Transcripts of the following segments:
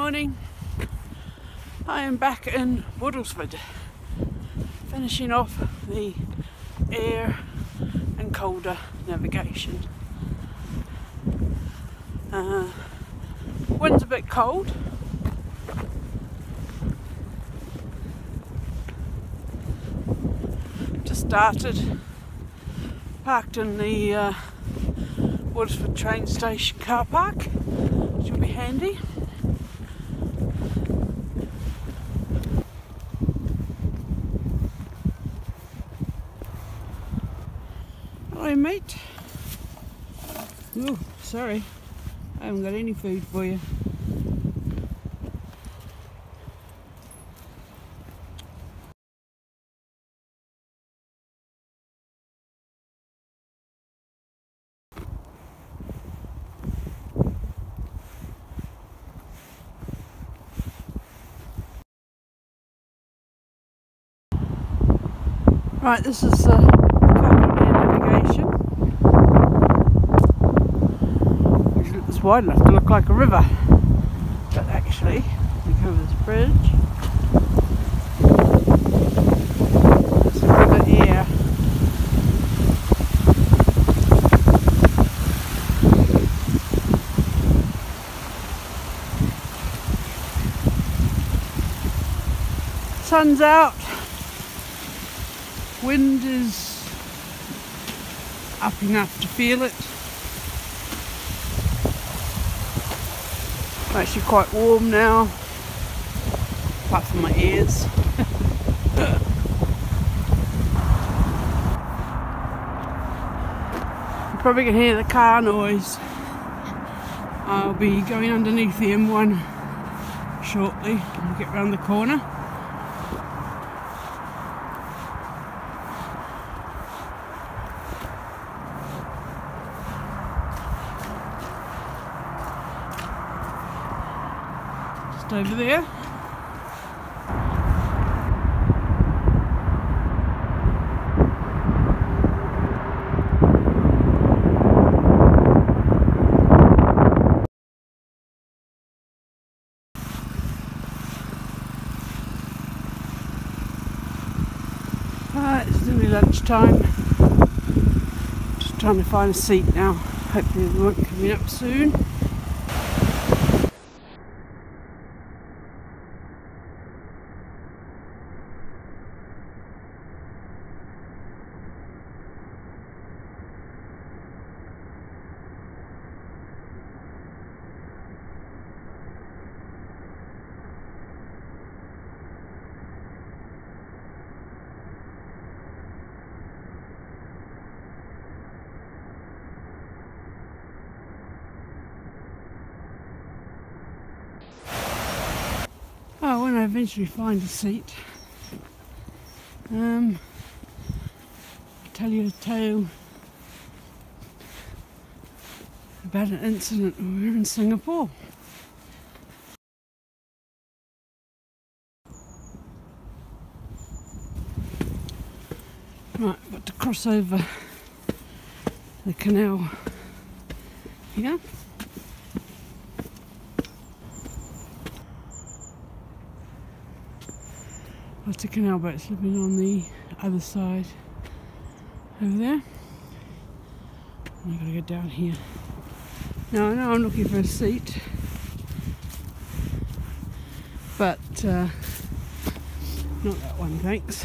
morning. I am back in Woodlesford, finishing off the Aire Calder navigation. Wind's a bit cold. Just started, parked in the Woodlesford train station car park, which will be handy. Hello mate. Oh, sorry, I haven't got any food for you. Right, this is the navigation, which looks wide enough to look like a river, but actually, we go over this bridge. It's a river here. Sun's out. Wind is up enough to feel it. I'm actually quite warm now, apart from my ears. You probably can hear the car noise. I'll be going underneath the M1 shortly and get round the corner. Over there. It's nearly lunchtime. Just trying to find a seat now. Hopefully they won't coming up soon. Oh, when I eventually find a seat, I'll tell you a tale about an incident when we were in Singapore. Right, I've got to cross over the canal here. Lots of canal boats living on the other side over there. And I've got to go down here. Now I know I'm looking for a seat, but not that one, thanks.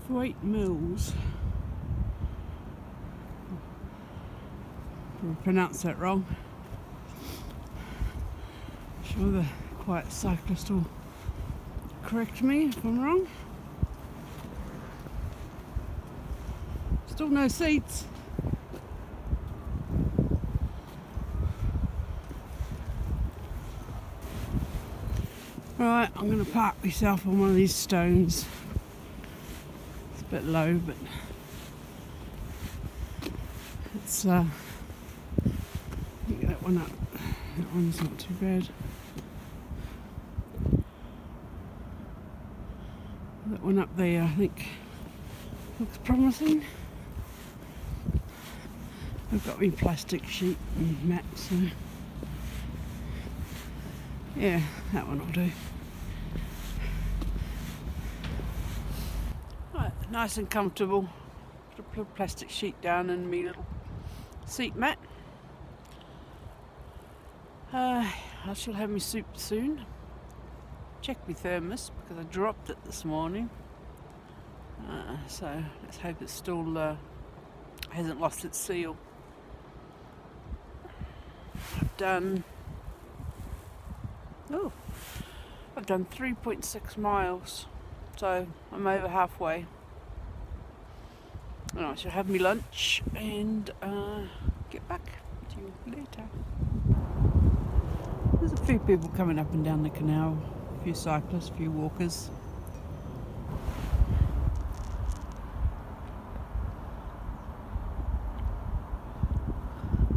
Thwaite Mills. Probably pronounced that wrong. I'm sure the quiet cyclist will correct me if I'm wrong. Still no seats. Right, I'm going to park myself on one of these stones. It's a bit low, but it's get that one up. That one's not too bad. That one up there, I think, looks promising. I've got my plastic sheet and mat, so yeah, that one will do. Right, nice and comfortable. Put a plastic sheet down and my little seat mat. I shall have my soup soon. Check my thermos because I dropped it this morning. So let's hope it still hasn't lost its seal. I've done 3.6 miles, so I'm over halfway. And I shall have my lunch and get back to you later. There's a few people coming up and down the canal, a few cyclists, a few walkers.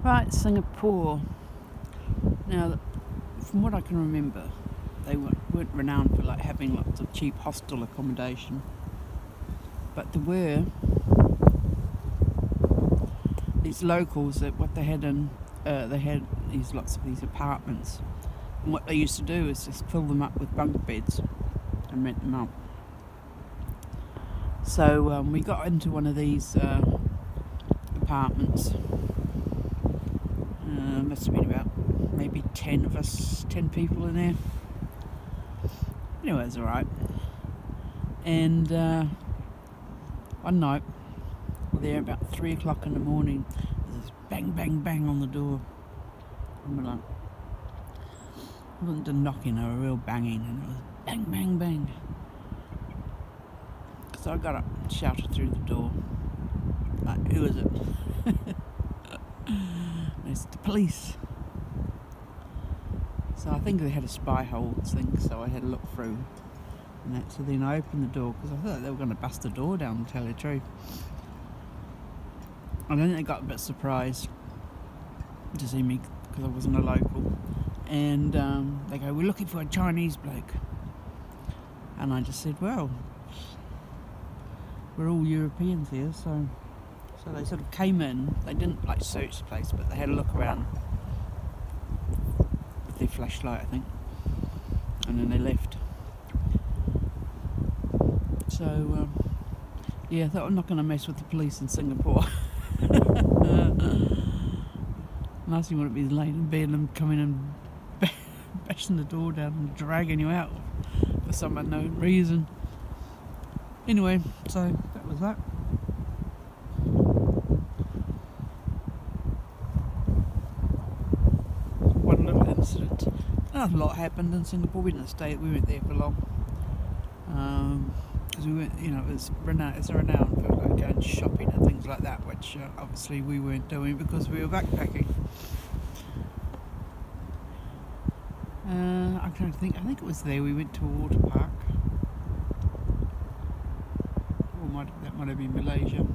Right, Singapore. Now, from what I can remember, they weren't renowned for like having lots of cheap hostel accommodation, but there were these locals that what they had lots of these apartments, and what they used to do is just fill them up with bunk beds and rent them out. So we got into one of these apartments. Must have been about maybe 10 of us, 10 people in there. Anyway, it was alright. And one night, we're there about 3 o'clock in the morning. There's this bang, bang, bang on the door. And we're like, it wasn't a knocking or a real banging, and it was bang, bang, bang. So I got up and shouted through the door, like, who is it? It's the police. So I think they had a spy hole thing, so I had a look through. And that, so then I opened the door because I thought they were going to bust the door down, to tell you the truth. And then they got a bit surprised to see me because I wasn't a local. And they go, "We're looking for a Chinese bloke." And I just said, "Well, we're all Europeans here, so." So they sort of came in. They didn't like search the place, but they had a look around with their flashlight, I think, and then they left. So yeah, I thought I'm not going to mess with the police in Singapore. Unless you want to be laying in bed and them coming and bashing the door down and dragging you out for some unknown reason. Anyway, so that was that. One little incident. Not a lot happened in Singapore. We didn't stay. We weren't there for long. Because we weren't, you know, it's renowned for like going shopping and things like that, which obviously we weren't doing because we were backpacking. I'm trying to think. I think it was there we went to a water park. Or that might have been Malaysia.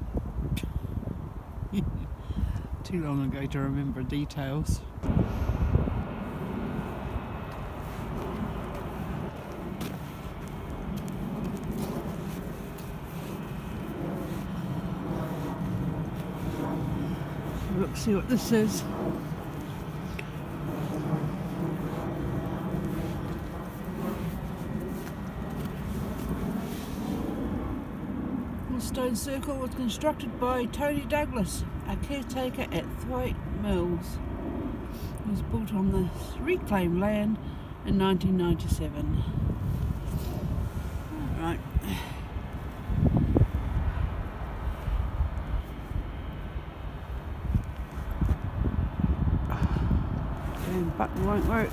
Too long ago to remember details. Look, see what this is. The stone circle was constructed by Tony Douglas, a caretaker at Thwaite Mills. It was built on the reclaimed land in 1997. Alright. Damn button won't work.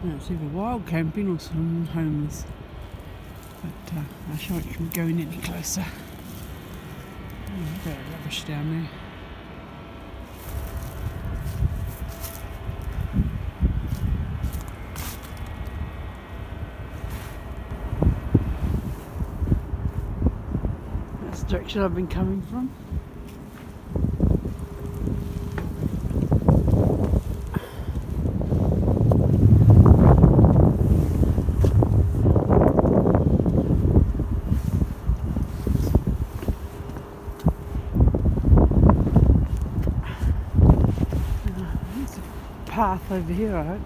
No, it's either wild camping or some homeless. But I shan't be going any closer. Oh, a bit of rubbish down there. That's the direction I've been coming from. path over here, I hope.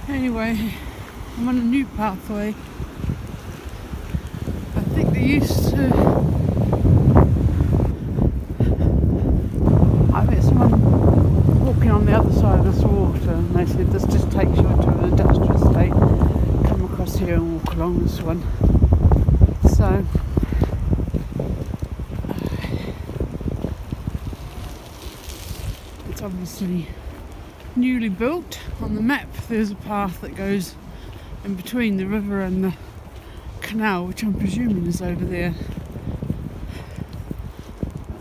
Anyway, I'm on a new pathway. I think they used to... I met someone walking on the other side of this water and they said this just takes you into an industrial estate. Come across here and walk along this one. So... it's obviously newly built. On the map there's a path that goes in between the river and the canal, which I'm presuming is over there.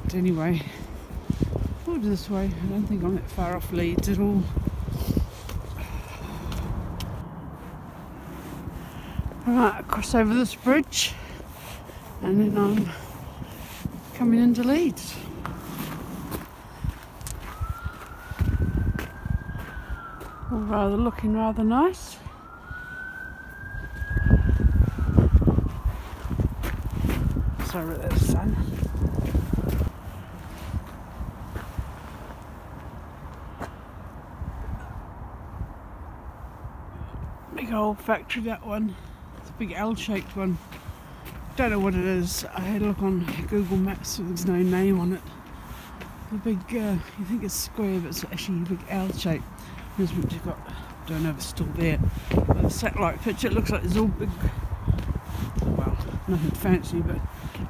But anyway, we'll do this way. I don't think I'm that far off Leeds at all. Right, across over this bridge and then I'm coming into Leeds. All looking rather nice. Sorry, there's sun. Big old factory, that one. It's a big L-shaped one. Don't know what it is. I had a look on Google Maps, so there's no name on it. The big, you think it's square, but it's actually a big L-shape. Here's what you've got. Don't know if it's still there. But the satellite picture, it looks like there's all big, well, nothing fancy, but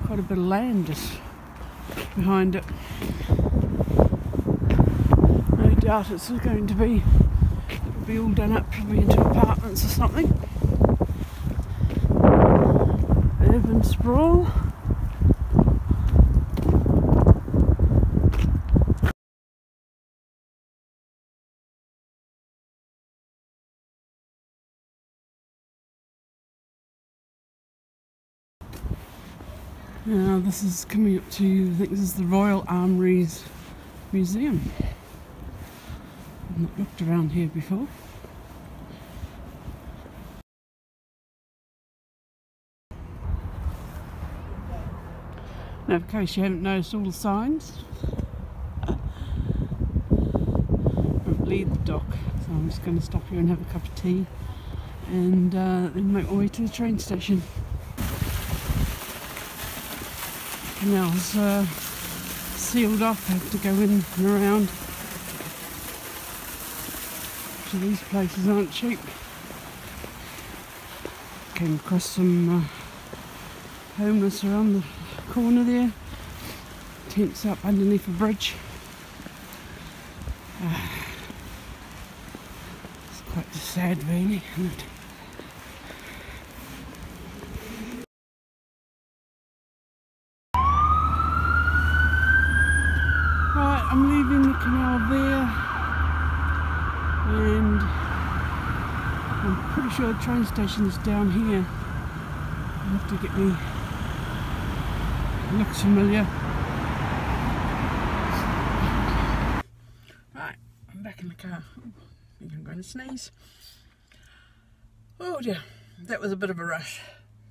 quite a bit of land just behind it. No doubt it's going to be, it'll be all done up probably into apartments or something. Urban sprawl. Now this is coming up to, I think this is the Royal Armouries Museum. I've not looked around here before. Now in case you haven't noticed all the signs, leave the dock, so I'm just going to stop here and have a cup of tea and then make my way to the train station. Canal's sealed off, I have to go in and around. So these places aren't cheap. Came across some homeless around the corner there. Tents up underneath a bridge. It's quite sad really, isn't it? I'm leaving the canal there and I'm pretty sure the train station is down here. I have to get me, it looks familiar. Right, I'm back in the car. I think I'm going to sneeze. Oh dear, that was a bit of a rush.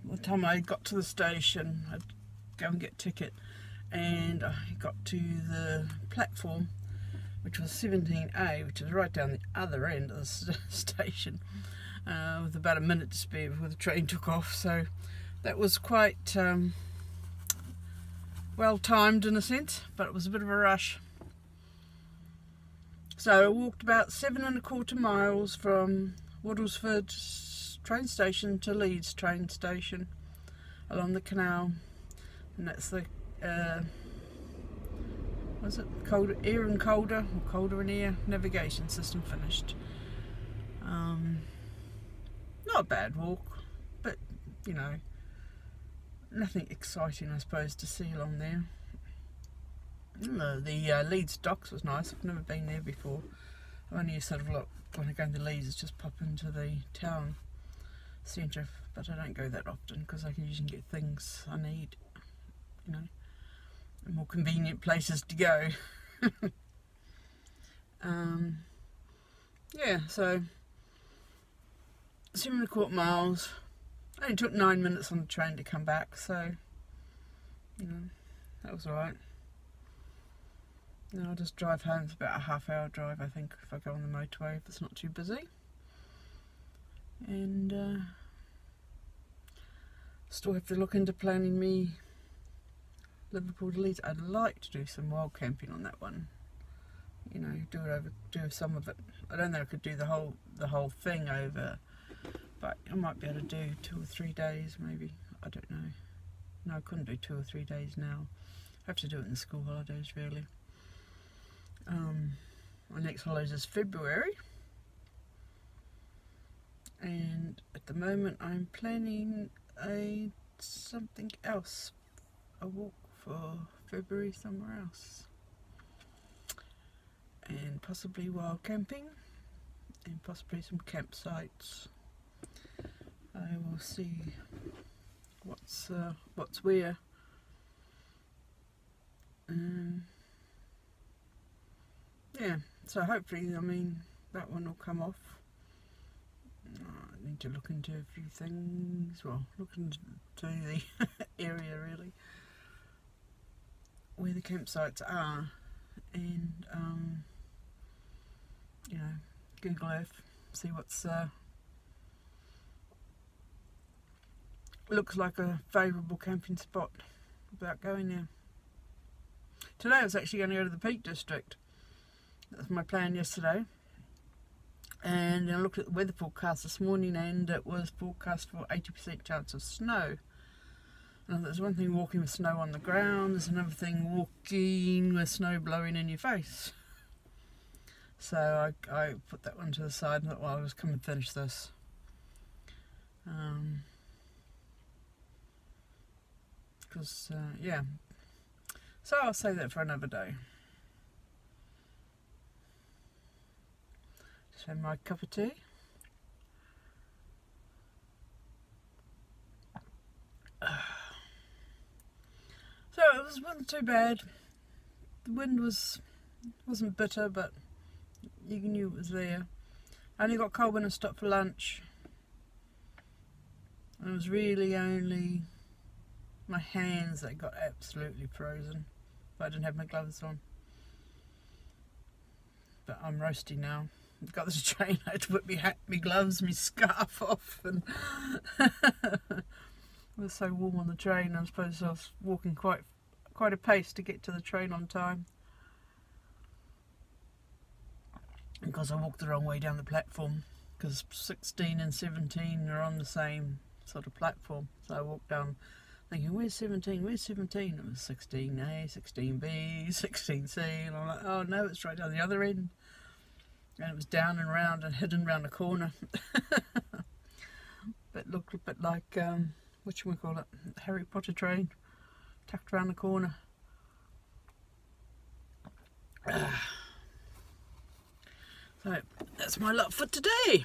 By the time I got to the station, I'd go and get a ticket. And I got to the platform, which was 17A, which is right down the other end of the station, with about a minute to spare before the train took off. So that was quite well timed in a sense, but it was a bit of a rush. So I walked about 7¼ miles from Woodlesford train station to Leeds train station along the canal, and that's the was it Aire Calder or Calder and Aire navigation system finished. Not a bad walk, but you know, nothing exciting I suppose to see along there. The Leeds docks was nice. I've never been there before. I only sort of look when I go into Leeds, just pop into the town centre, but I don't go that often because I can usually get things I need, you know, more convenient places to go. Yeah, so 7¼ miles, It only took 9 minutes on the train to come back, so, you know, that was alright. I'll just drive home. It's about a half-hour drive, I think, if I go on the motorway, if it's not too busy. And still have to look into planning me Liverpool to Leeds. I'd like to do some wild camping on that one. You know, do some of it. I don't know if I could do the whole thing over, but I might be able to do 2 or 3 days, maybe. I don't know. No, I couldn't do 2 or 3 days now. I have to do it in the school holidays, really. My next holidays is February, and at the moment I'm planning something else, a walk for February somewhere else, and possibly wild camping, and possibly some campsites. I will see what's where. Yeah, so hopefully, I mean, that one will come off. I need to look into a few things, well, look into the area really, where the campsites are, and you know, Google Earth, see what's looks like a favourable camping spot without going there. Today I was actually going to go to the Peak District. That was my plan yesterday, and I looked at the weather forecast this morning, and it was forecast for 80% chance of snow. And there's one thing walking with snow on the ground, there's another thing walking with snow blowing in your face. So I put that one to the side and thought, well, I'll just come and finish this. Because yeah, so I'll save that for another day. Just have my cup of tea. So it wasn't too bad. The wind wasn't bitter, but you knew it was there. I only got cold when I stopped for lunch. It was really only my hands that got absolutely frozen, but I didn't have my gloves on. But I'm roasty now. I've got this train, I had to put my hat, my gloves, my scarf off, and it was so warm on the train. I suppose I was walking quite a pace to get to the train on time, because I walked the wrong way down the platform, because 16 and 17 are on the same sort of platform. So I walked down thinking, where's 17, where's 17? It was 16A, 16B, 16C, and I'm like, oh no, it's right down the other end. And it was down and round and hidden round a corner. But looked a bit like, whatchamacallit, Harry Potter train, tucked around the corner. So, that's my lot for today.